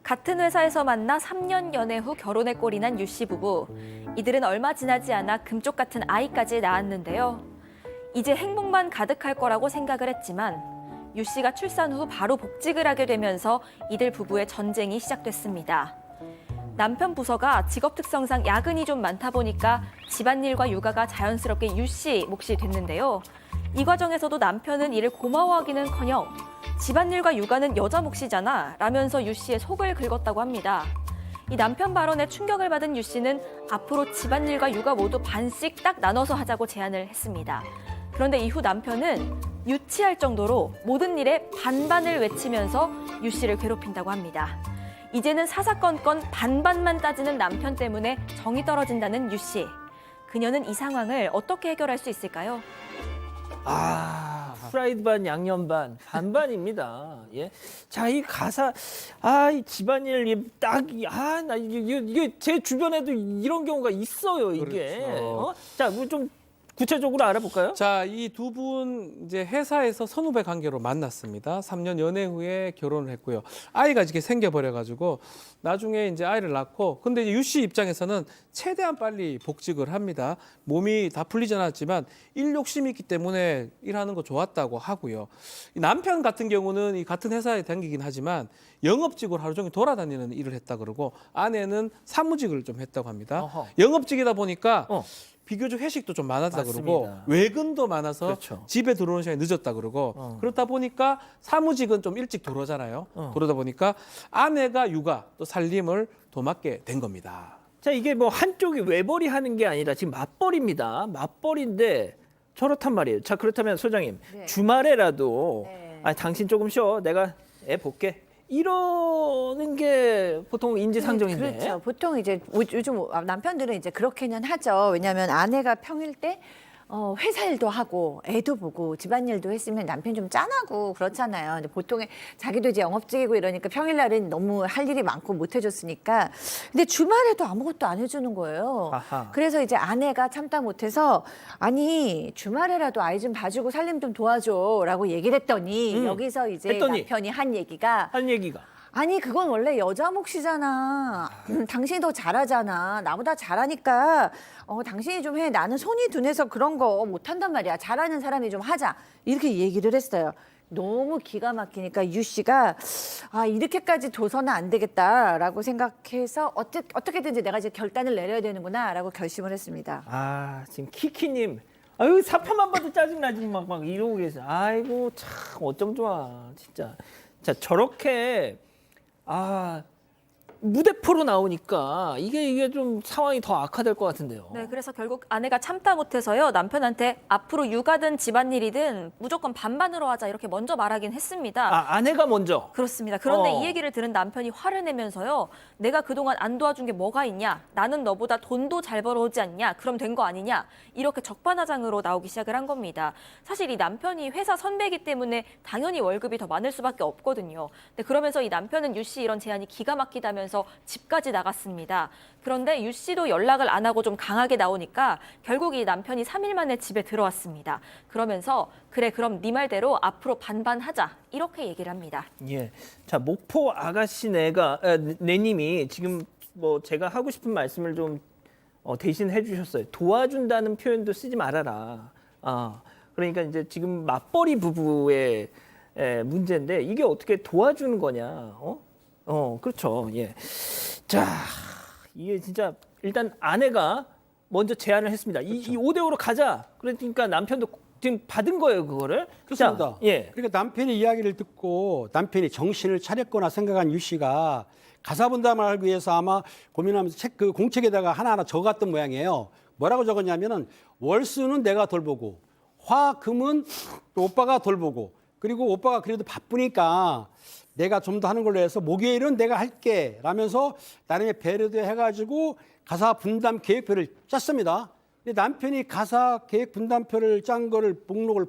같은 회사에서 만나 3년 연애 후 결혼에 꼴이 난 유 씨 부부. 이들은 얼마 지나지 않아 금쪽 같은 아이까지 낳았는데요. 이제 행복만 가득할 거라고 생각을 했지만 유 씨가 출산 후 바로 복직을 하게 되면서 이들 부부의 전쟁이 시작됐습니다. 남편 부서가 직업 특성상 야근이 좀 많다 보니까 집안일과 육아가 자연스럽게 유 씨 몫이 됐는데요. 이 과정에서도 남편은 이를 고마워하기는커녕 집안일과 육아는 여자 몫이잖아 라면서 유 씨의 속을 긁었다고 합니다. 이 남편 발언에 충격을 받은 유 씨는 앞으로 집안일과 육아 모두 반씩 딱 나눠서 하자고 제안을 했습니다. 그런데 이후 남편은 유치할 정도로 모든 일에 반반을 외치면서 유 씨를 괴롭힌다고 합니다. 이제는 사사건건 반반만 따지는 남편 때문에 정이 떨어진다는 유 씨. 그녀는 이 상황을 어떻게 해결할 수 있을까요? 프라이드 반 양념 반 반반입니다. 예. 자, 이 가사 이 집안일 나 이게 제 주변에도 이런 경우가 있어요, 이게. 그렇죠. 자, 좀 구체적으로 알아볼까요? 자, 이 두 분 이제 회사에서 선후배 관계로 만났습니다. 3년 연애 후에 결혼을 했고요. 아이가 이렇게 생겨버려가지고 나중에 이제 아이를 낳고, 근데 이제 유 씨 입장에서는 최대한 빨리 복직을 합니다. 몸이 다 풀리지 않았지만 일 욕심이 있기 때문에 일하는 거 좋았다고 하고요. 이 남편 같은 경우는 이 같은 회사에 다니긴 하지만 영업직으로 하루 종일 돌아다니는 일을 했다 그러고, 아내는 사무직을 좀 했다고 합니다. 어허. 영업직이다 보니까 비교적 회식도 좀 많았다 맞습니다. 그러고 외근도 많아서 그렇죠. 집에 들어오는 시간이 늦었다 그러고 그렇다 보니까 사무직은 좀 일찍 들어오잖아요. 그러다 보니까 아내가 육아 또 살림을 도맡게 된 겁니다. 자, 이게 뭐 한쪽이 외벌이 하는 게 아니라 지금 맞벌이입니다. 맞벌인데 저렇단 말이에요. 자, 그렇다면 소장님, 네. 주말에라도 네. 당신 조금 쉬어. 내가 애 볼게. 이러는 게 보통 인지상정인데. 그렇죠. 보통 이제 요즘 남편들은 이제 그렇게는 하죠. 왜냐하면 아내가 평일 때 회사 일도 하고 애도 보고 집안일도 했으면 남편 좀 짠하고 그렇잖아요. 근데 보통에 자기도 이제 영업직이고 이러니까 평일날은 너무 할 일이 많고 못 해줬으니까. 근데 주말에도 아무것도 안 해주는 거예요. 아하. 그래서 이제 아내가 참다 못해서 아니 주말에라도 아이 좀 봐주고 살림 좀 도와줘라고 얘기를 했더니 여기서 이제 했더니. 남편이 한 얘기가 한 얘기가. 아니 그건 원래 여자 몫이잖아. 당신이 더 잘하잖아. 나보다 잘하니까 당신이 좀 해. 나는 손이 둔해서 그런 거 못한단 말이야. 잘하는 사람이 좀 하자. 이렇게 얘기를 했어요. 너무 기가 막히니까 유 씨가 이렇게까지 둬서는 안 되겠다라고 생각해서 어떻게든지 내가 이제 결단을 내려야 되는구나라고 결심을 했습니다. 지금 키키님. 사파만 봐도 짜증나지 막 이러고 계세요. 아이고 참 어쩜 좋아 진짜. 자, 저렇게 무대포로 나오니까 이게 좀 상황이 더 악화될 것 같은데요. 네, 그래서 결국 아내가 참다 못해서요. 남편한테 앞으로 육아든 집안일이든 무조건 반반으로 하자 이렇게 먼저 말하긴 했습니다. 아내가 먼저. 그렇습니다. 그런데 이 얘기를 들은 남편이 화를 내면서요. 내가 그동안 안 도와준 게 뭐가 있냐. 나는 너보다 돈도 잘 벌어오지 않냐. 그럼 된 거 아니냐. 이렇게 적반하장으로 나오기 시작을 한 겁니다. 사실 이 남편이 회사 선배이기 때문에 당연히 월급이 더 많을 수밖에 없거든요. 근데 그러면서 이 남편은 유 씨 이런 제안이 기가 막히다면서 집까지 나갔습니다. 그런데 유 씨도 연락을 안 하고 좀 강하게 나오니까 결국 이 남편이 3일 만에 집에 들어왔습니다. 그러면서 그래 그럼 네 말대로 앞으로 반반하자 이렇게 얘기를 합니다. 예. 자, 목포 아가씨 내님이 지금 뭐 제가 하고 싶은 말씀을 좀 대신 해주셨어요. 도와준다는 표현도 쓰지 말아라. 그러니까 이제 지금 맞벌이 부부의 문제인데 이게 어떻게 도와주는 거냐? 그렇죠. 예. 자, 이게 진짜 일단 아내가 먼저 제안을 했습니다. 그렇죠. 이 5대5로 가자. 그러니까 남편도 지금 받은 거예요, 그거를. 그렇습니다. 자, 예. 그러니까 남편의 이야기를 듣고 남편이 정신을 차렸거나 생각한 유 씨가 가사 분담을 하기 위해서 아마 고민하면서 그 공책에다가 하나하나 적었던 모양이에요. 뭐라고 적었냐면은 월수는 내가 돌보고 화금은 또 오빠가 돌보고 그리고 오빠가 그래도 바쁘니까 내가 좀 더 하는 걸로 해서 목요일은 내가 할게 라면서 나름의 배려도 해가지고 가사 분담 계획표를 짰습니다. 근데 남편이 가사 계획 분담표를 짠 거를 목록을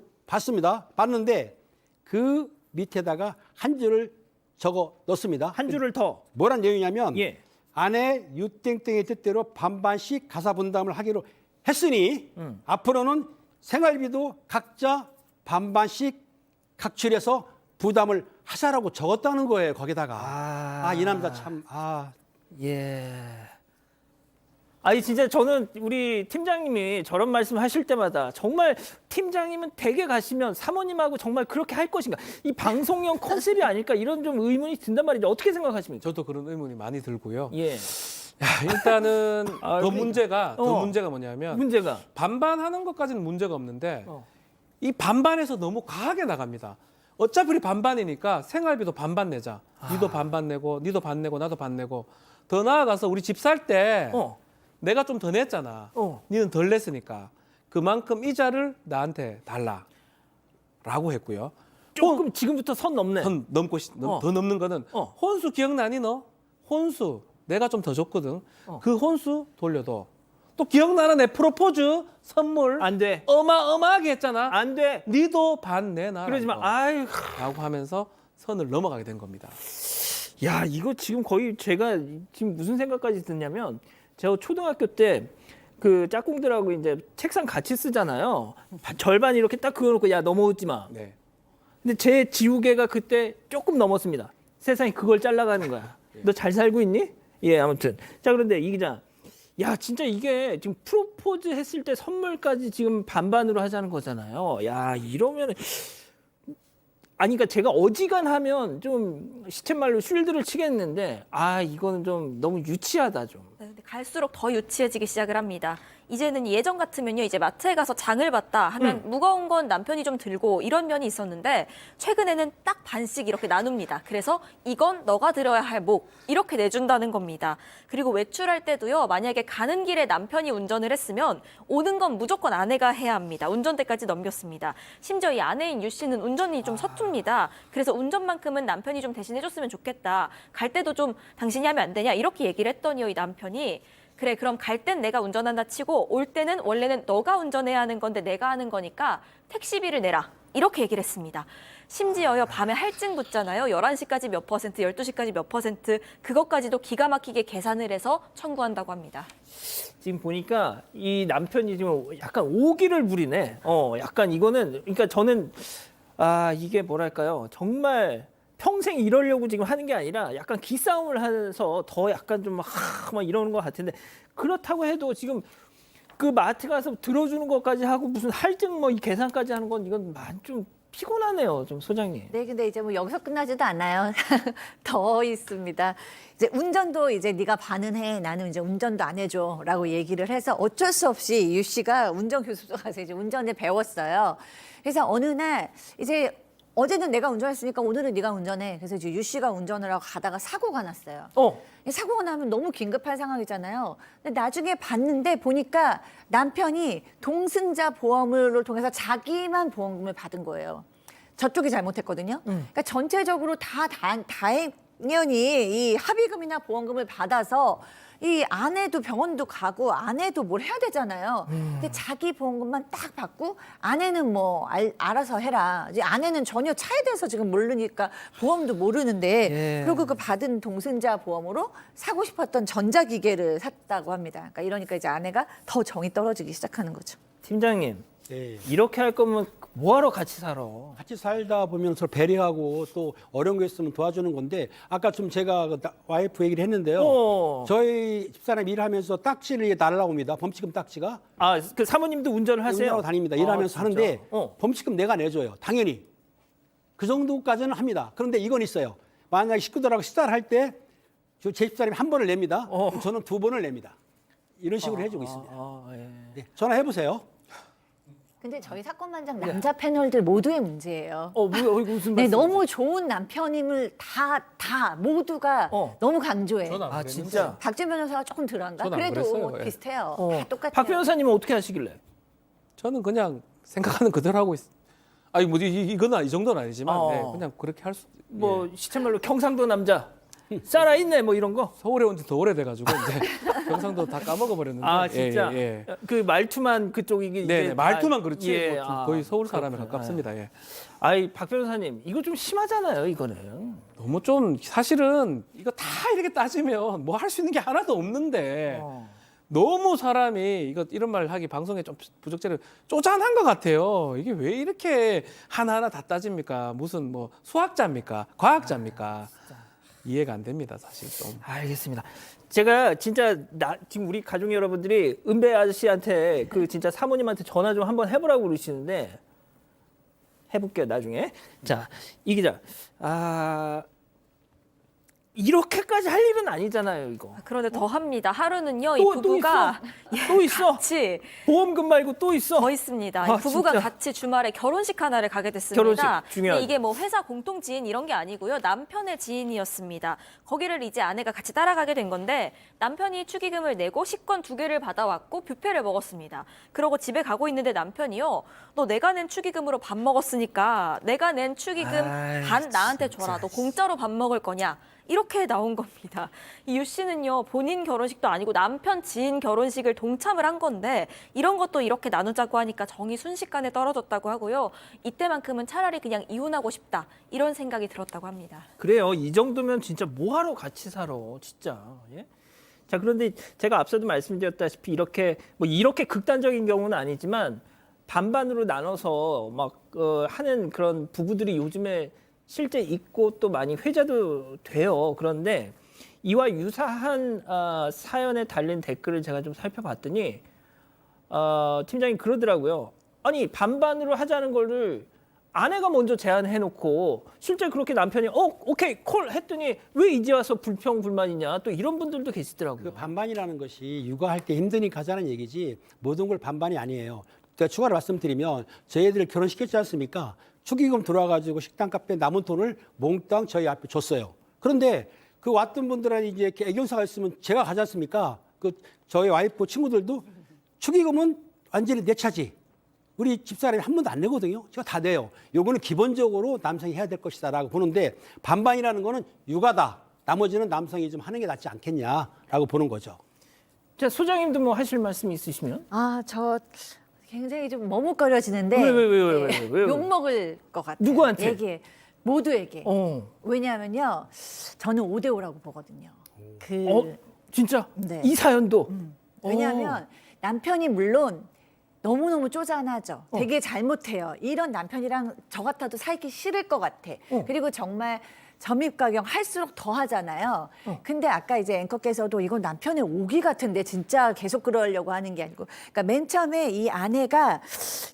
봤는데 그 밑에다가 한 줄을 적어 넣습니다. 한 줄을 더. 뭐란 내용이냐면 예. 아내 유땡땡의 뜻대로 반반씩 가사 분담을 하기로 했으니 앞으로는 생활비도 각자 반반씩 각출해서 부담을 하자라고 적었다는 거예요. 거기다가 이 남자 참 예. 아니 진짜 저는 우리 팀장님이 저런 말씀하실 때마다 정말 팀장님은 댁에 가시면 사모님하고 정말 그렇게 할 것인가? 이 방송용 컨셉이 아닐까 이런 좀 의문이 든단 말이죠. 어떻게 생각하십니까? 저도 그런 의문이 많이 들고요. 예. 야, 일단은 아, 더 그러니까. 문제가 뭐냐면 문제가 반반하는 것까지는 문제가 없는데 어. 이 반반에서 너무 과하게 나갑니다. 어차피 우리 반반이니까 생활비도 반반 내자. 니도 반반 내고 니도 반 내고 나도 반 내고 더 나아가서 우리 집 살 때 어. 내가 좀 더 냈잖아. 니는 덜 냈으니까 그만큼 이자를 나한테 달라라고 했고요. 조금 지금부터 선 넘네. 선 넘고 더 넘는 거는 혼수 기억나니 너? 혼수 내가 좀 더 줬거든. 그 혼수 돌려도 또 기억나는 내 프로포즈 선물 안 돼. 어마어마하게 했잖아. 안 돼. 니도 반 내놔. 그러지 마. 아유. 라고 하면서 선을 넘어가게 된 겁니다. 야, 이거 지금 거의 제가 지금 무슨 생각까지 드냐면 제가 초등학교 때 그 짝꿍들하고 이제 책상 같이 쓰잖아요. 절반 이렇게 딱 그어놓고 야 넘어오지 마. 네. 근데 제 지우개가 그때 조금 넘었습니다. 세상이 그걸 잘라가는 거야. 너 잘 살고 있니? 예, 아무튼. 자, 그런데 이 기자. 야, 진짜 이게 지금 프로포즈 했을 때 선물까지 지금 반반으로 하자는 거잖아요. 야, 이러면 아니, 그러니까 제가 어지간하면 좀 시쳇말로 쉴드를 치겠는데 이거는 좀 너무 유치하다 좀. 네, 근데 갈수록 더 유치해지기 시작을 합니다. 이제는 예전 같으면요, 이제 마트에 가서 장을 봤다 하면 무거운 건 남편이 좀 들고 이런 면이 있었는데 최근에는 딱 반씩 이렇게 나눕니다. 그래서 이건 너가 들어야 할 목 이렇게 내준다는 겁니다. 그리고 외출할 때도요, 만약에 가는 길에 남편이 운전을 했으면 오는 건 무조건 아내가 해야 합니다. 운전대까지 넘겼습니다. 심지어 이 아내인 유 씨는 운전이 좀 서툽니다. 그래서 운전만큼은 남편이 좀 대신해줬으면 좋겠다. 갈 때도 좀 당신이 하면 안 되냐 이렇게 얘기를 했더니요, 이 남편이 그래 그럼 갈 땐 내가 운전한다 치고 올 때는 원래는 너가 운전해야 하는 건데 내가 하는 거니까 택시비를 내라 이렇게 얘기를 했습니다. 심지어요 밤에 할증 붙잖아요. 11시까지 몇 퍼센트, 12시까지 몇 퍼센트 그것까지도 기가 막히게 계산을 해서 청구한다고 합니다. 지금 보니까 이 남편이 지금 약간 오기를 부리네. 약간 이거는 그러니까 저는 이게 뭐랄까요? 정말 평생 이러려고 지금 하는 게 아니라 약간 기싸움을 해서 더 약간 좀 막 이러는 것 같은데 그렇다고 해도 지금 그 마트 가서 들어주는 것까지 하고 무슨 할증 이 계산까지 하는 건 이건 좀 피곤하네요, 좀 소장님. 네, 근데 이제 뭐 여기서 끝나지도 않아요. 더 있습니다. 이제 운전도 이제 네가 반은 해, 나는 이제 운전도 안 해줘라고 얘기를 해서 어쩔 수 없이 유 씨가 운전 교습소 가서 이제 운전을 배웠어요. 그래서 어느 날 이제 어제는 내가 운전했으니까 오늘은 네가 운전해. 그래서 이제 유 씨가 운전을 하고 가다가 사고가 났어요. 사고가 나면 너무 긴급한 상황이잖아요. 근데 나중에 봤는데 보니까 남편이 동승자 보험을 통해서 자기만 보험금을 받은 거예요. 저쪽이 잘못했거든요. 그러니까 전체적으로 당연히 이 합의금이나 보험금을 받아서 이 아내도 병원도 가고 아내도 뭘 해야 되잖아요. 근데 자기 보험금만 딱 받고 아내는 뭐 알아서 해라. 이제 아내는 전혀 차에 대해서 지금 모르니까 보험도 모르는데 그리고 그 받은 동승자 보험으로 사고 싶었던 전자기계를 샀다고 합니다. 그러니까 이러니까 이제 아내가 더 정이 떨어지기 시작하는 거죠. 팀장님, 네. 이렇게 할 거면 뭐하러 같이 살아? 같이 살다 보면 서로 배려하고 또 어려운 게 있으면 도와주는 건데 아까 좀 제가 와이프 얘기를 했는데요. 저희 집사람이 일하면서 딱지를 날라옵니다. 범칙금 딱지가. 그 사모님도 운전을 하세요? 운전하고 다닙니다. 일하면서 진짜? 하는데 범칙금 내가 내줘요. 당연히. 그 정도까지는 합니다. 그런데 이건 있어요. 만약에 식구들하고 식사를 할 때 제 집사람이 한 번을 냅니다. 그럼 저는 두 번을 냅니다. 이런 식으로 해주고 있습니다. 네, 전화해보세요. 근데 저희 사건만장 남자 패널들 모두의 문제예요. 무슨 네, 말씀? 너무 좋은 남편임을 다 모두가 너무 강조해. 저는 안 그랬는데. 진짜? 박진 변호사가 조금 덜한가? 저는 안 그래도 그랬어요. 예. 비슷해요. 다 똑같아요. 박 변호사님은 어떻게 하시길래? 저는 그냥 생각하는 그대로 하고 있. 아니 뭐 이건 이 정도는 아니지만 네, 그냥 그렇게 할 수. 시쳇말로 경상도 남자 살아 있네 이런 거. 서울에 온 지 더 오래돼가지고 이제 경상도 다 까먹어 버렸는데. 진짜. 예. 그 말투만 그쪽이기. 네, 말투만 그렇지. 예, 뭐 거의 서울 사람에 그렇구나. 가깝습니다. 예. 박 변호사님 이거 좀 심하잖아요, 이거는. 너무 좀 사실은 이거 다 이렇게 따지면 뭐 할 수 있는 게 하나도 없는데 너무 사람이 이런 말 하기 방송에 좀 부적절해 쪼잔한 것 같아요. 이게 왜 이렇게 하나하나 다 따집니까? 무슨 뭐 수학자입니까? 과학자입니까? 이해가 안 됩니다, 사실 좀. 알겠습니다. 제가 진짜 지금 우리 가족 여러분들이 은배 아저씨한테 그 진짜 사모님한테 전화 좀 한번 해보라고 그러시는데 해볼게요 나중에. 자, 이 기자, 이렇게까지 할 일은 아니잖아요 이거. 그런데 더 합니다. 하루는요, 이 또 부부가 또 있어. 같이 보험금 말고 또 있어. 더 있습니다. 아, 이 부부가 진짜. 같이 주말에 결혼식 하나를 가게 됐습니다. 결혼식, 중요하죠. 근데 이게 뭐 회사 공통 지인 이런 게 아니고요. 남편의 지인이었습니다. 거기를 이제 아내가 같이 따라가게 된 건데 남편이 축의금을 내고 식권 2개를 받아왔고 뷔페를 먹었습니다. 그러고 집에 가고 있는데 남편이요. 너 내가 낸 축의금으로 밥 먹었으니까 내가 낸 축의금 아이, 반 나한테 진짜. 줘라. 너 공짜로 밥 먹을 거냐? 이렇게 나온 겁니다. 이 유 씨는요, 본인 결혼식도 아니고 남편 지인 결혼식을 동참을 한 건데 이런 것도 이렇게 나누자고 하니까 정이 순식간에 떨어졌다고 하고요. 이때만큼은 차라리 그냥 이혼하고 싶다 이런 생각이 들었다고 합니다. 그래요. 이 정도면 진짜 뭐하러 같이 살아, 진짜. 예? 자, 그런데 제가 앞서도 말씀드렸다시피 이렇게 극단적인 경우는 아니지만 반반으로 나눠서 막 하는 그런 부부들이 요즘에 실제 있고 또 많이 회자도 돼요. 그런데 이와 유사한 사연에 달린 댓글을 제가 좀 살펴봤더니 팀장이 그러더라고요. 아니 반반으로 하자는 거를 아내가 먼저 제안해놓고 실제 그렇게 남편이 오케이 콜 했더니 왜 이제 와서 불평불만이냐 또 이런 분들도 계시더라고요. 그 반반이라는 것이 육아할 때 힘드니까 하자는 얘기지 모든 걸 반반이 아니에요. 제가 추가로 말씀드리면 저희 애들 결혼시켰지 않습니까? 축의금 들어와가지고 식당 값에 남은 돈을 몽땅 저희 앞에 줬어요. 그런데 그 왔던 분들한테 이제 이렇게 애견사가 있으면 제가 가지 않습니까? 그 저희 와이프 친구들도 축의금은 완전히 내 차지. 우리 집사람이 한 번도 안 내거든요. 제가 다 내요. 요거는 기본적으로 남성이 해야 될 것이다라고 보는데 반반이라는 거는 육아다. 나머지는 남성이 좀 하는 게 낫지 않겠냐라고 보는 거죠. 자, 소장님도 뭐 하실 말씀 있으시면? 저 굉장히 좀 머뭇거려지는데 왜? 욕 먹을 것 같아요. 누구한테? 얘기해. 모두에게. 어. 왜냐하면요, 저는 5대5라고 보거든요. 진짜? 네. 이 사연도? 왜냐하면 남편이 물론 너무너무 쪼잔하죠. 되게 잘못해요. 이런 남편이랑 저 같아도 살기 싫을 것 같아. 그리고 정말 점입가경 할수록 더 하잖아요. 근데 아까 이제 앵커께서도 이건 남편의 오기 같은데 진짜 계속 그러려고 하는 게 아니고. 그러니까 맨 처음에 이 아내가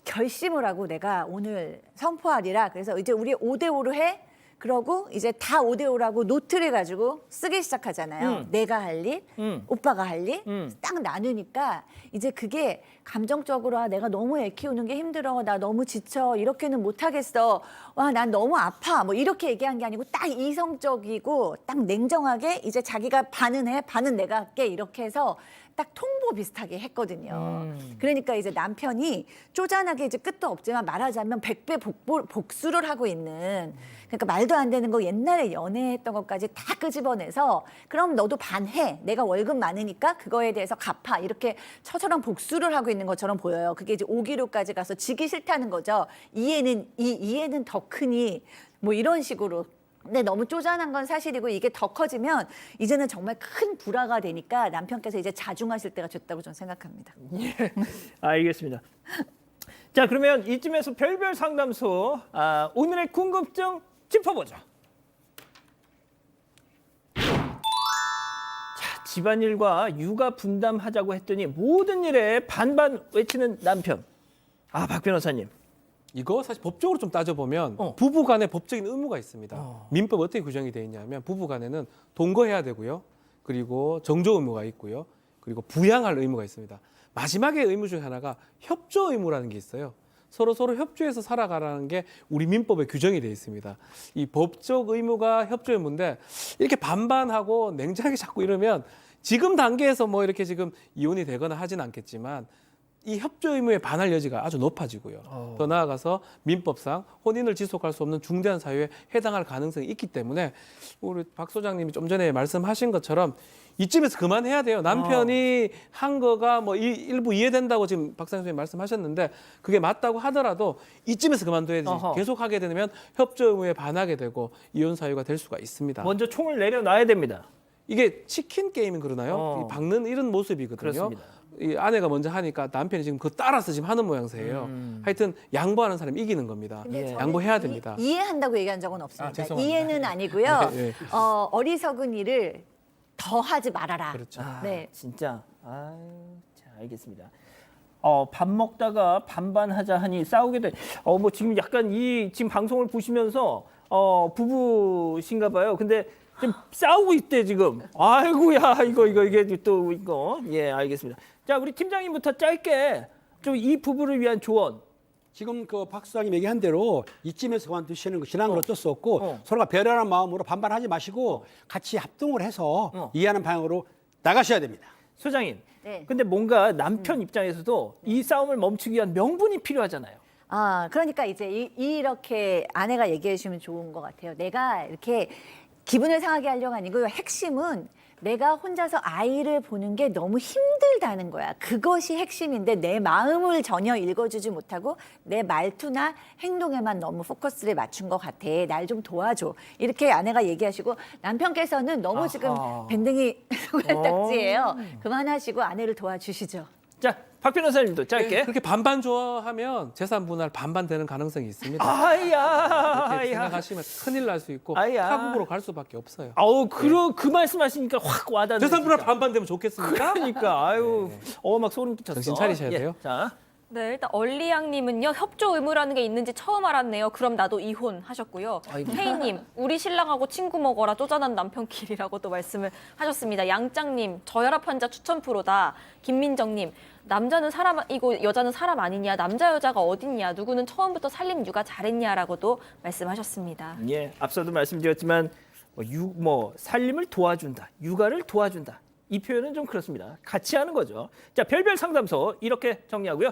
결심을 하고 내가 오늘 선포하리라. 그래서 이제 우리 5대5로 해. 그러고 이제 다 5대5라고 노트를 가지고 쓰기 시작하잖아요. 내가 할 일, 오빠가 할 일, 딱 나누니까 이제 그게 감정적으로 내가 너무 애 키우는 게 힘들어, 나 너무 지쳐, 이렇게는 못하겠어, 와, 난 너무 아파, 뭐 이렇게 얘기한 게 아니고 딱 이성적이고 딱 냉정하게 이제 자기가 반은 해, 반은 내가 할게 이렇게 해서 딱 통보 비슷하게 했거든요. 그러니까 이제 남편이 쪼잔하게 이제 끝도 없지만 말하자면 100배 복수를 하고 있는, 그러니까 말도 안 되는 거 옛날에 연애했던 것까지 다 끄집어내서 그럼 너도 반해, 내가 월급 많으니까 그거에 대해서 갚아, 이렇게 처처럼 복수를 하고 있는 것처럼 보여요. 그게 이제 5기로까지 가서 지기 싫다는 거죠. 이해는 더 크니 뭐 이런 식으로. 근데 너무 쪼잔한 건 사실이고 이게 더 커지면 이제는 정말 큰 불화가 되니까 남편께서 이제 자중하실 때가 됐다고 저는 생각합니다. 알겠습니다. 자, 그러면 이쯤에서 별별 상담소 오늘의 궁금증 짚어보죠. 자, 집안일과 육아 분담하자고 했더니 모든 일에 반반 외치는 남편. 박 변호사님. 이거 사실 법적으로 좀 따져보면 부부간에 법적인 의무가 있습니다. 민법 어떻게 규정이 되어 있냐면 부부간에는 동거해야 되고요. 그리고 정조 의무가 있고요. 그리고 부양할 의무가 있습니다. 마지막에 의무 중에 하나가 협조 의무라는 게 있어요. 서로 협조해서 살아가라는 게 우리 민법에 규정이 되어 있습니다. 이 법적 의무가 협조 의무인데 이렇게 반반하고 냉정하게 자꾸 이러면 지금 단계에서 뭐 이렇게 지금 이혼이 되거나 하진 않겠지만 이 협조 의무에 반할 여지가 아주 높아지고요. 더 나아가서 민법상 혼인을 지속할 수 없는 중대한 사유에 해당할 가능성이 있기 때문에 우리 박 소장님이 좀 전에 말씀하신 것처럼 이쯤에서 그만해야 돼요. 남편이 한 거가 뭐 일부 이해된다고 지금 박사님 선생님 말씀하셨는데 그게 맞다고 하더라도 이쯤에서 그만둬야지. 계속하게 되면 협조 의무에 반하게 되고 이혼 사유가 될 수가 있습니다. 먼저 총을 내려놔야 됩니다. 이게 치킨 게임은 그러나요? 어. 이 박는 이런 모습이거든요. 그렇습니다. 이 아내가 먼저 하니까 남편이 지금 그 따라서 지금 하는 모양새예요. 하여튼 양보하는 사람이 이기는 겁니다. 근데 저는 양보해야 됩니다. 이해한다고 얘기한 적은 없습니다. 죄송합니다. 이해는 아니고요. 네, 네. 어리석은 일을 더 하지 말아라. 그렇죠. 네. 진짜. 자, 알겠습니다. 밥 먹다가 반반하자 하니 싸우게 돼. 뭐 지금 약간 이 지금 방송을 보시면서 부부신가 봐요. 근데 지금 싸우고 있대 지금. 아이고야 이게 또 이거. 예, 알겠습니다. 자, 우리 팀장님부터 짧게 좀 이 부부를 위한 조언. 지금 그 박 수장님 얘기한 대로 이쯤에서 그만두시는 거 지난 건 어쩔 수 없고 어. 서로가 배려하는 마음으로 반반하지 마시고 같이 합동을 해서 이해하는 방향으로 나가셔야 됩니다. 소장님. 네. 근데 뭔가 남편 입장에서도 이 싸움을 멈추기 위한 명분이 필요하잖아요. 그러니까 이제 이렇게 아내가 얘기해 주시면 좋은 것 같아요. 내가 이렇게 기분을 상하게 하려고 아니고요. 핵심은 내가 혼자서 아이를 보는 게 너무 힘들다는 거야. 그것이 핵심인데 내 마음을 전혀 읽어주지 못하고 내 말투나 행동에만 너무 포커스를 맞춘 것 같아. 날 좀 도와줘. 이렇게 아내가 얘기하시고 남편께서는 너무 지금 밴댕이 손가락지예요. 그만하시고 아내를 도와주시죠. 자, 박 변호사님도 짧게. 네, 그렇게 반반 좋아하면 재산 분할 반반 되는 가능성이 있습니다. 아야. 그렇게 생각하시면 큰일 날 수 있고 아야. 타국으로 갈 수밖에 없어요. 그 말씀하시니까 확 와닿네. 재산 분할 진짜. 반반 되면 좋겠습니까? 그러니까 막 소름 끼쳤어. 정신 차리셔야 예, 돼요. 자, 네, 일단 얼리양님은요 협조 의무라는 게 있는지 처음 알았네요. 그럼 나도 이혼하셨고요. 아이고. 태희님, 우리 신랑하고 친구 먹어라 쪼잔한 남편끼리라고 또 말씀을 하셨습니다. 양짱님, 저혈압 환자 추천 프로다. 김민정님, 남자는 사람이고 여자는 사람 아니냐? 남자 여자가 어딨냐? 누구는 처음부터 살림 육아 잘했냐라고도 말씀하셨습니다. 예, 앞서도 말씀드렸지만 살림을 도와준다, 육아를 도와준다. 이 표현은 좀 그렇습니다. 같이 하는 거죠. 자, 별별 상담소 이렇게 정리하고요.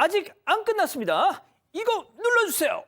아직 안 끝났습니다. 이거 눌러주세요.